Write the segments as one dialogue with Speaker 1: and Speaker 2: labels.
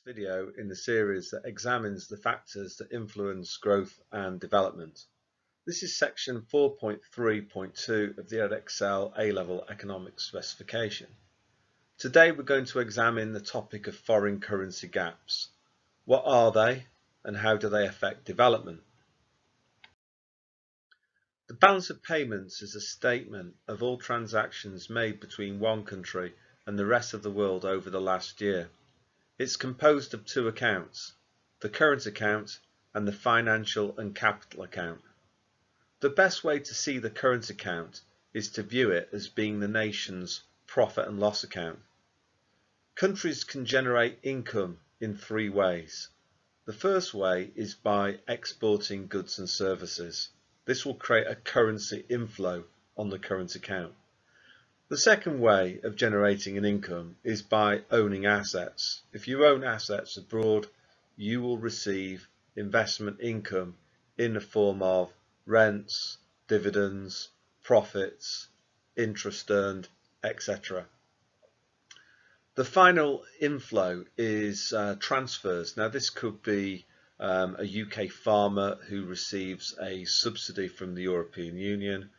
Speaker 1: video in the series that examines the factors that influence growth and development. This is section 4.3.2 of the Edexcel A-Level Economics specification. Today we're going to examine the topic of foreign currency gaps. What are they and how do they affect development? The balance of payments is a statement of all transactions made between one country and the rest of the world over the last year. It's composed of two accounts, the current account and the financial and capital account. The best way to see the current account is to view it as being the nation's profit and loss account. Countries can generate income in three ways. The first way is by exporting goods and services. This will create a currency inflow on the current account. The second way of generating an income is by owning assets. If you own assets abroad, you will receive investment income in the form of rents, dividends, profits, interest earned, etc. The final inflow is transfers. Now this could be a UK farmer who receives a subsidy from the European Union,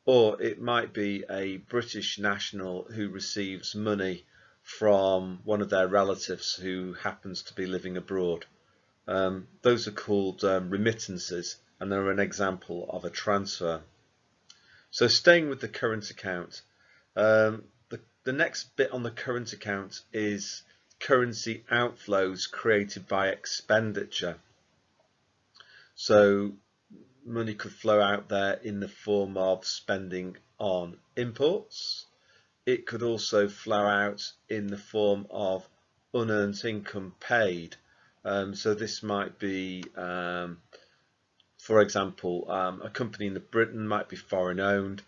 Speaker 1: or it might be a British national who receives money from one of their relatives who happens to be living abroad. Those are called remittances, and they're an example of a transfer. So staying with the current account, the next bit on the current account is currency outflows created by expenditure. So money could flow out there in the form of spending on imports. It could also flow out in the form of unearned income paid. So this might be, for example, a company in Britain might be foreign owned.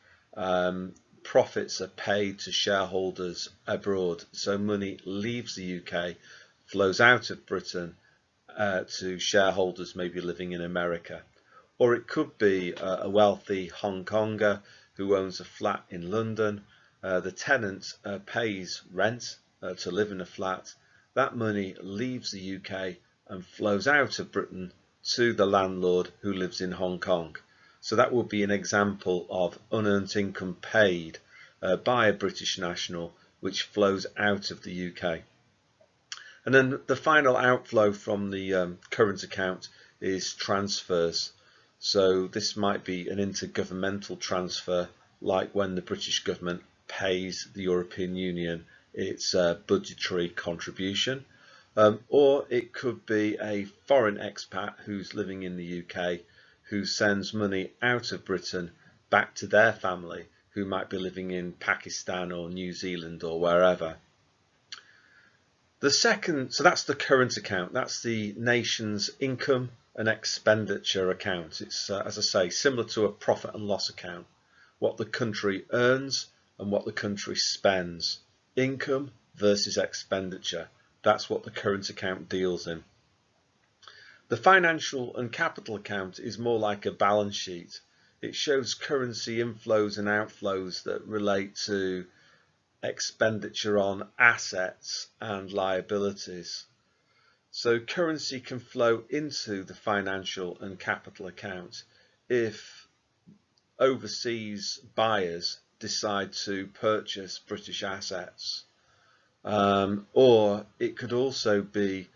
Speaker 1: Profits are paid to shareholders abroad. So money leaves the UK, flows out of Britain to shareholders maybe living in America. Or it could be a wealthy Hong Konger who owns a flat in London. The tenant pays rent to live in a flat. That money leaves the UK and flows out of Britain to the landlord who lives in Hong Kong. So that would be an example of unearned income paid by a British national which flows out of the UK. And then the final outflow from the current account is transfers. So this might be an intergovernmental transfer, like when the British government pays the European Union its budgetary contribution. Or it could be a foreign expat who's living in the UK who sends money out of Britain back to their family who might be living in Pakistan or New Zealand or wherever. So that's the current account. That's the nation's income and expenditure account. It's, as I say, similar to a profit and loss account. What the country earns and what the country spends. Income versus expenditure. That's what the current account deals in. The financial and capital account is more like a balance sheet. It shows currency inflows and outflows that relate to expenditure on assets and liabilities. So currency can flow into the financial and capital account if overseas buyers decide to purchase British assets. Or it could also be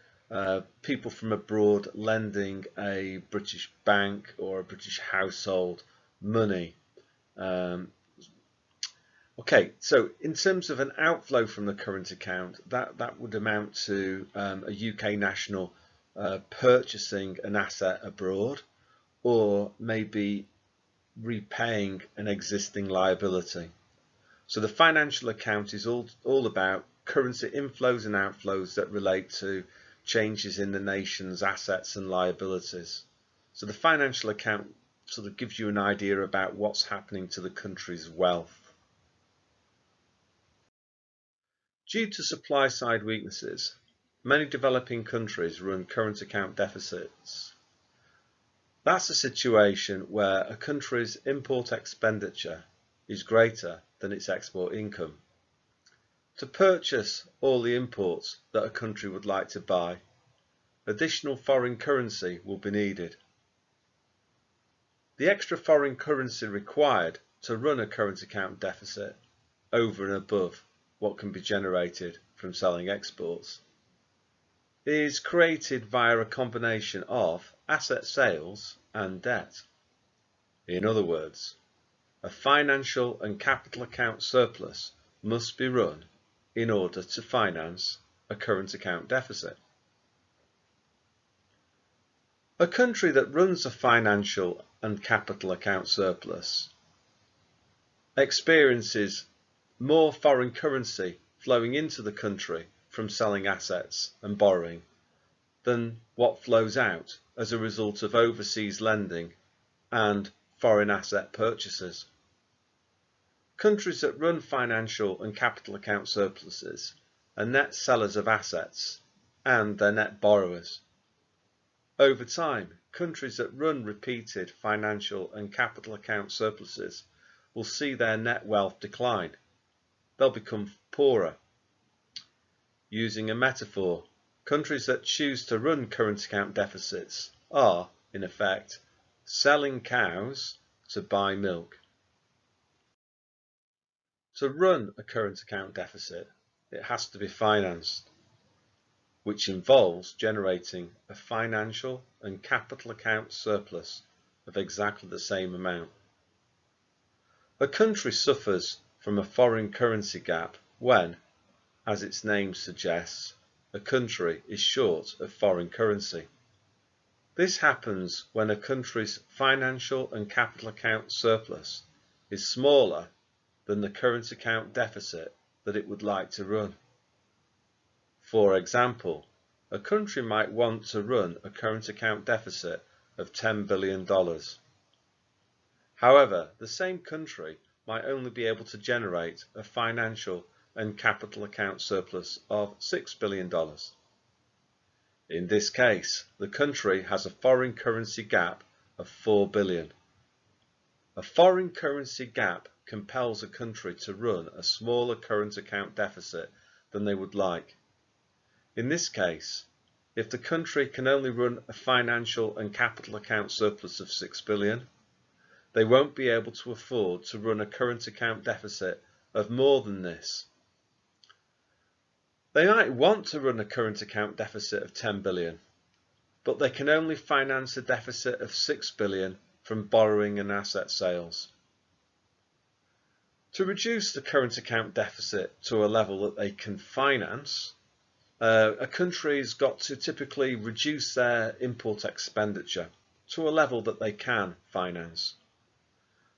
Speaker 1: people from abroad lending a British bank or a British household money. Okay, so in terms of an outflow from the current account, that would amount to a UK national purchasing an asset abroad, or maybe repaying an existing liability. So the financial account is all about currency inflows and outflows that relate to changes in the nation's assets and liabilities. So the financial account sort of gives you an idea about what's happening to the country's wealth. Due to supply-side weaknesses, many developing countries run current account deficits. That's a situation where a country's import expenditure is greater than its export income. To purchase all the imports that a country would like to buy, additional foreign currency will be needed. The extra foreign currency required to run a current account deficit over and above what can be generated from selling exports is created via a combination of asset sales and debt. In other words, a financial and capital account surplus must be run in order to finance a current account deficit. A country that runs a financial and capital account surplus experiences more foreign currency flowing into the country from selling assets and borrowing than what flows out as a result of overseas lending and foreign asset purchases. Countries that run financial and capital account surpluses are net sellers of assets and they're net borrowers. Over time, countries that run repeated financial and capital account surpluses will see their net wealth decline. They'll become poorer. Using a metaphor, countries that choose to run current account deficits are, in effect, selling cows to buy milk. To run a current account deficit, it has to be financed, which involves generating a financial and capital account surplus of exactly the same amount. A country suffers from a foreign currency gap when, as its name suggests, a country is short of foreign currency. This happens when a country's financial and capital account surplus is smaller than the current account deficit that it would like to run. For example, a country might want to run a current account deficit of $10 billion. However, the same country might only be able to generate a financial and capital account surplus of $6 billion. In this case, the country has a foreign currency gap of $4 billion. A foreign currency gap compels a country to run a smaller current account deficit than they would like. In this case, if the country can only run a financial and capital account surplus of $6 billion, they won't be able to afford to run a current account deficit of more than this. They might want to run a current account deficit of $10 billion, but they can only finance a deficit of $6 billion from borrowing and asset sales. To reduce the current account deficit to a level that they can finance, a country's got to typically reduce their import expenditure to a level that they can finance.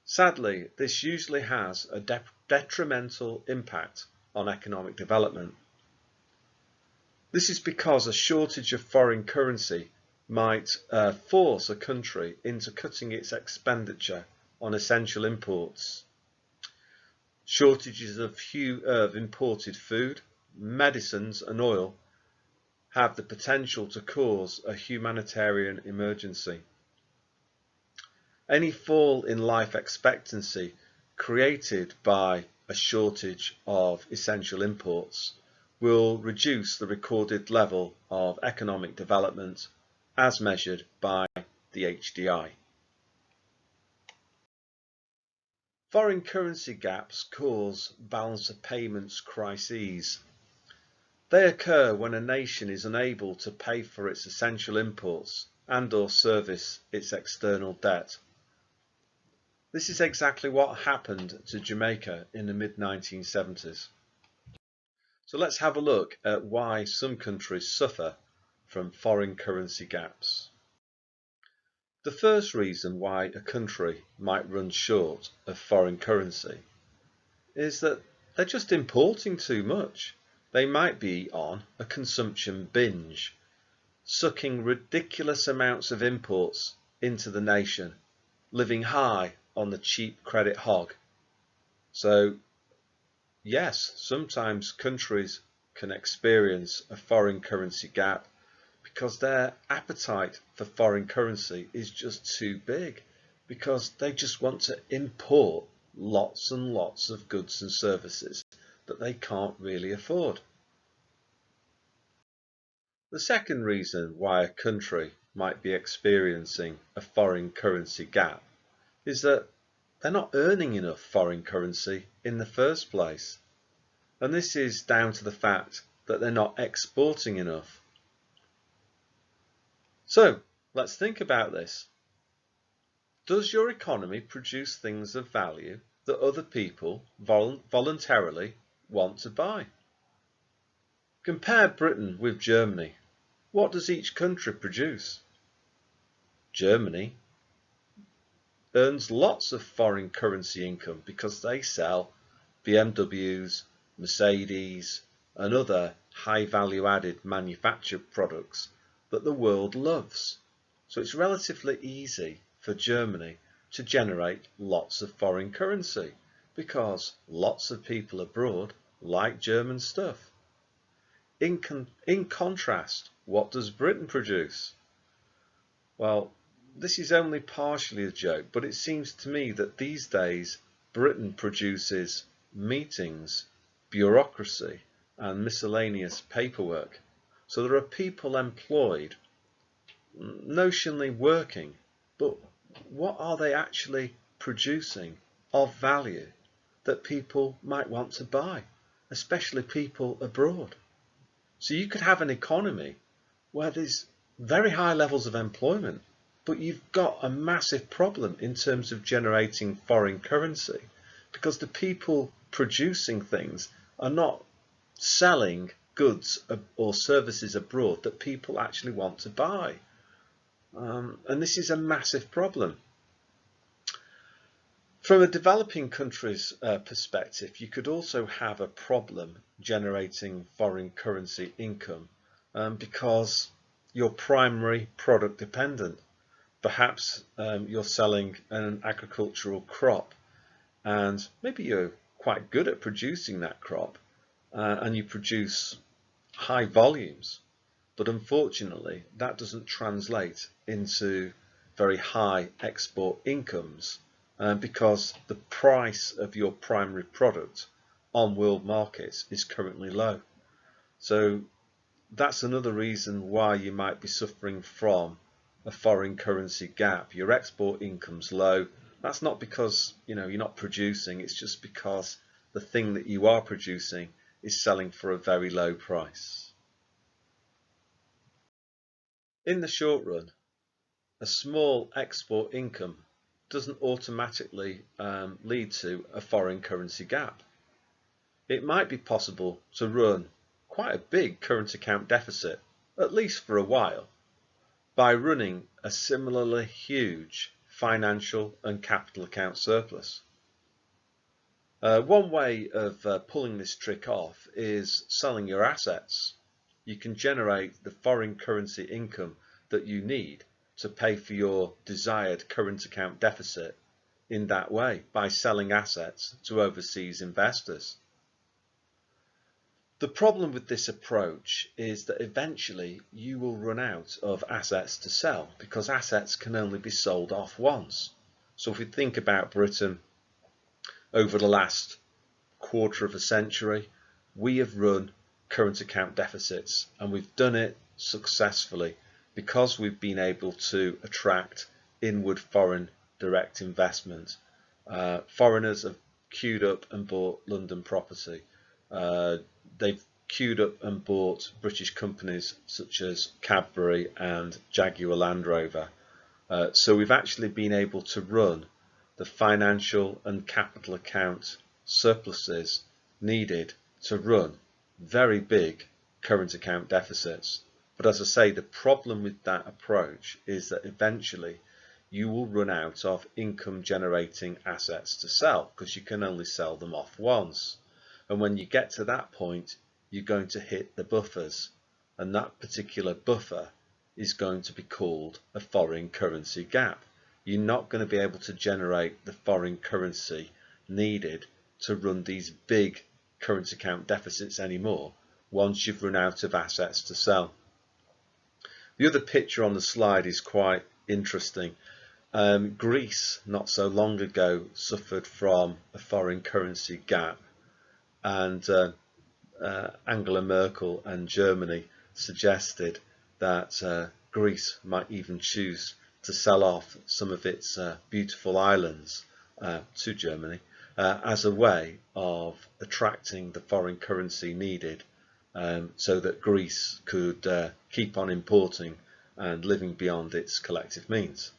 Speaker 1: Sadly, this usually has a detrimental impact on economic development. This is because a shortage of foreign currency might force a country into cutting its expenditure on essential imports. Shortages of imported food, medicines and oil have the potential to cause a humanitarian emergency. Any fall in life expectancy created by a shortage of essential imports will reduce the recorded level of economic development as measured by the HDI. Foreign currency gaps cause balance of payments crises. They occur when a nation is unable to pay for its essential imports and/or service its external debt. This is exactly what happened to Jamaica in the mid-1970s. So let's have a look at why some countries suffer from foreign currency gaps. The first reason why a country might run short of foreign currency is that they're just importing too much. They might be on a consumption binge, sucking ridiculous amounts of imports into the nation, living high on the cheap credit hog. So yes, sometimes countries can experience a foreign currency gap because their appetite for foreign currency is just too big, because they just want to import lots and lots of goods and services that they can't really afford. The second reason why a country might be experiencing a foreign currency gap is that they're not earning enough foreign currency in the first place. And this is down to the fact that they're not exporting enough. So let's think about this. Does your economy produce things of value that other people voluntarily want to buy? Compare Britain with Germany. What does each country produce? Germany earns lots of foreign currency income because they sell BMWs, Mercedes, and other high value added manufactured products that the world loves. So it's relatively easy for Germany to generate lots of foreign currency because lots of people abroad like German stuff. In contrast, what does Britain produce? Well, this is only partially a joke, but it seems to me that these days Britain produces meetings, bureaucracy, and miscellaneous paperwork. So there are people employed, notionally working, but what are they actually producing of value that people might want to buy, especially people abroad? So you could have an economy where there's very high levels of employment, but you've got a massive problem in terms of generating foreign currency because the people producing things are not selling goods or services abroad that people actually want to buy. And this is a massive problem. From a developing country's perspective, you could also have a problem generating foreign currency income because you're primary product dependent. Perhaps you're selling an agricultural crop and maybe you're quite good at producing that crop and you produce high volumes, but unfortunately that doesn't translate into very high export incomes because the price of your primary product on world markets is currently low. So that's another reason why you might be suffering from a foreign currency gap. Your export income's low. That's not because you're not producing, it's just because the thing that you are producing is selling for a very low price. In the short run, a small export income doesn't automatically lead to a foreign currency gap. It might be possible to run quite a big current account deficit, at least for a while, by running a similarly huge financial and capital account surplus. One way of pulling this trick off is selling your assets. You can generate the foreign currency income that you need to pay for your desired current account deficit in that way by selling assets to overseas investors. The problem with this approach is that eventually you will run out of assets to sell because assets can only be sold off once. So if we think about Britain over the last quarter of a century, we have run current account deficits and we've done it successfully because we've been able to attract inward foreign direct investment. Foreigners have queued up and bought London property. They've queued up and bought British companies such as Cadbury and Jaguar Land Rover. So we've actually been able to run the financial and capital account surpluses needed to run very big current account deficits. But as I say, the problem with that approach is that eventually you will run out of income generating assets to sell because you can only sell them off once. And when you get to that point, you're going to hit the buffers, and that particular buffer is going to be called a foreign currency gap. You're not going to be able to generate the foreign currency needed to run these big current account deficits anymore once you've run out of assets to sell. The other picture on the slide is quite interesting. Greece, not so long ago, suffered from a foreign currency gap. and Angela Merkel and Germany suggested that Greece might even choose to sell off some of its beautiful islands to Germany as a way of attracting the foreign currency needed so that Greece could keep on importing and living beyond its collective means.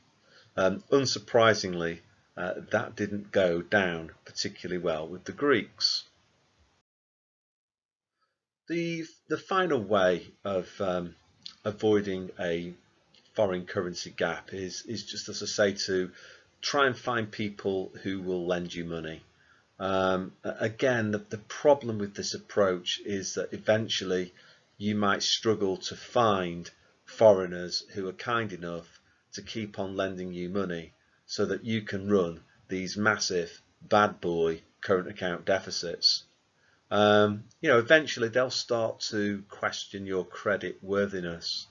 Speaker 1: Unsurprisingly, that didn't go down particularly well with the Greeks. The final way of avoiding a foreign currency gap is just, as I say, to try and find people who will lend you money. Again, the problem with this approach is that eventually you might struggle to find foreigners who are kind enough to keep on lending you money so that you can run these massive bad boy current account deficits. Eventually they'll start to question your credit worthiness.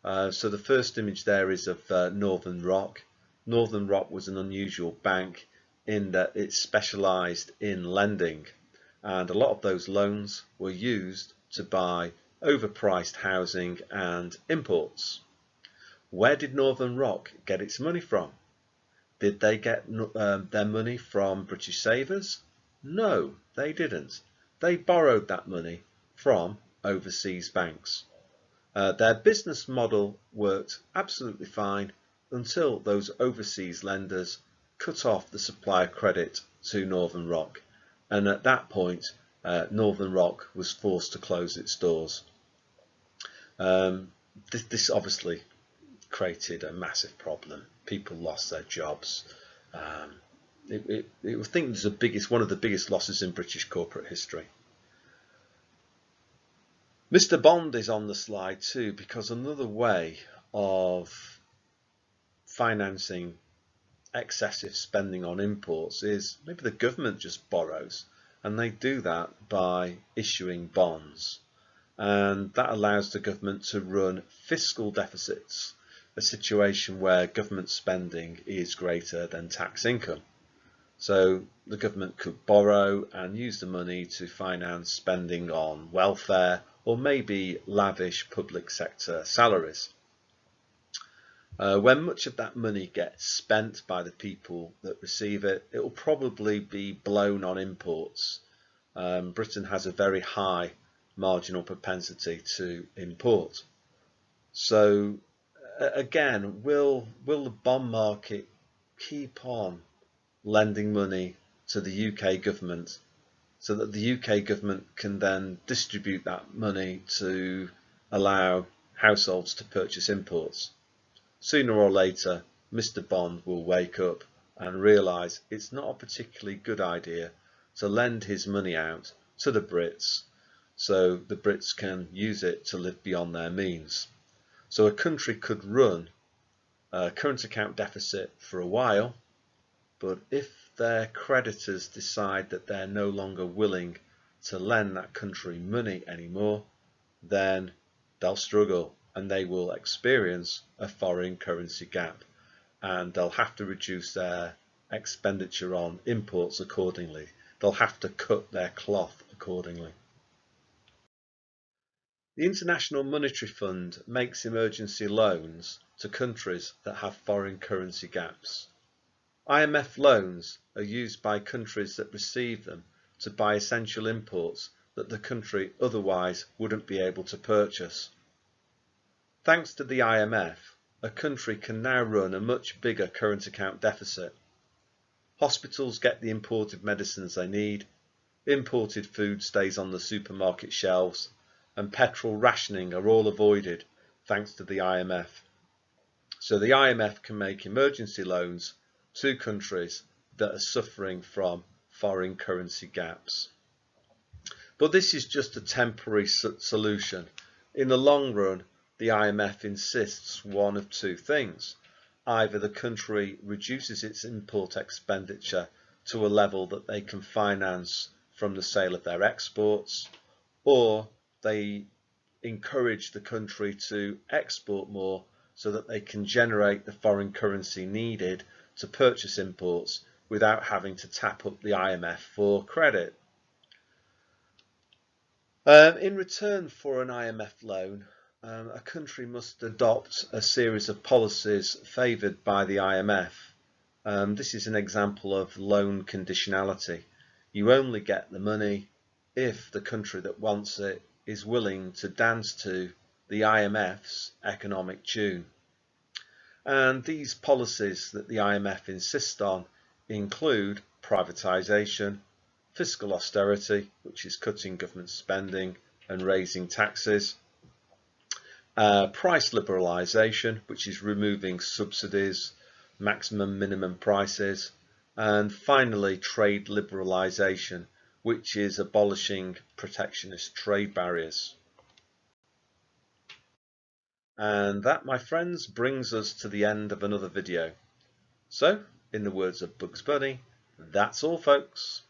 Speaker 1: So the first image there is of Northern Rock. Northern Rock was an unusual bank in that it specialised in lending, and a lot of those loans were used to buy overpriced housing and imports. Where did Northern Rock get its money from? Did they get their money from British savers? No, they didn't. They borrowed that money from overseas banks. Their business model worked absolutely fine until those overseas lenders cut off the supply of credit to Northern Rock, and at that point Northern Rock was forced to close its doors. This obviously created a massive problem. People lost their jobs. I think it's one of the biggest losses in British corporate history. Mr. Bond is on the slide too, because another way of financing excessive spending on imports is maybe the government just borrows, and they do that by issuing bonds, and that allows the government to run fiscal deficits, a situation where government spending is greater than tax income. So the government could borrow and use the money to finance spending on welfare or maybe lavish public sector salaries. When much of that money gets spent by the people that receive it, it will probably be blown on imports. Britain has a very high marginal propensity to import. So again, will the bond market keep on lending money to the UK government so that the UK government can then distribute that money to allow households to purchase imports? Sooner or later, Mr. Bond will wake up and realise it's not a particularly good idea to lend his money out to the Brits so the Brits can use it to live beyond their means. So a country could run a current account deficit for a while, but if their creditors decide that they're no longer willing to lend that country money anymore, then they'll struggle and they will experience a foreign currency gap, and they'll have to reduce their expenditure on imports accordingly. They'll have to cut their cloth accordingly. The International Monetary Fund makes emergency loans to countries that have foreign currency gaps. IMF loans are used by countries that receive them to buy essential imports that the country otherwise wouldn't be able to purchase. Thanks to the IMF, a country can now run a much bigger current account deficit. Hospitals get the imported medicines they need, imported food stays on the supermarket shelves, and petrol rationing are all avoided thanks to the IMF. So the IMF can make emergency loans to countries that are suffering from foreign currency gaps. But this is just a temporary solution. In the long run, the IMF insists one of two things. Either the country reduces its import expenditure to a level that they can finance from the sale of their exports, or they encourage the country to export more so that they can generate the foreign currency needed to purchase imports without having to tap up the IMF for credit. In return for an IMF loan, a country must adopt a series of policies favoured by the IMF. This is an example of loan conditionality. You only get the money if the country that wants it is willing to dance to the IMF's economic tune. And these policies that the IMF insists on include privatisation, fiscal austerity, which is cutting government spending and raising taxes, price liberalisation, which is removing subsidies, maximum minimum prices, and finally trade liberalisation, which is abolishing protectionist trade barriers. And that, my friends, brings us to the end of another video. So, in the words of Bugs Bunny, that's all, folks.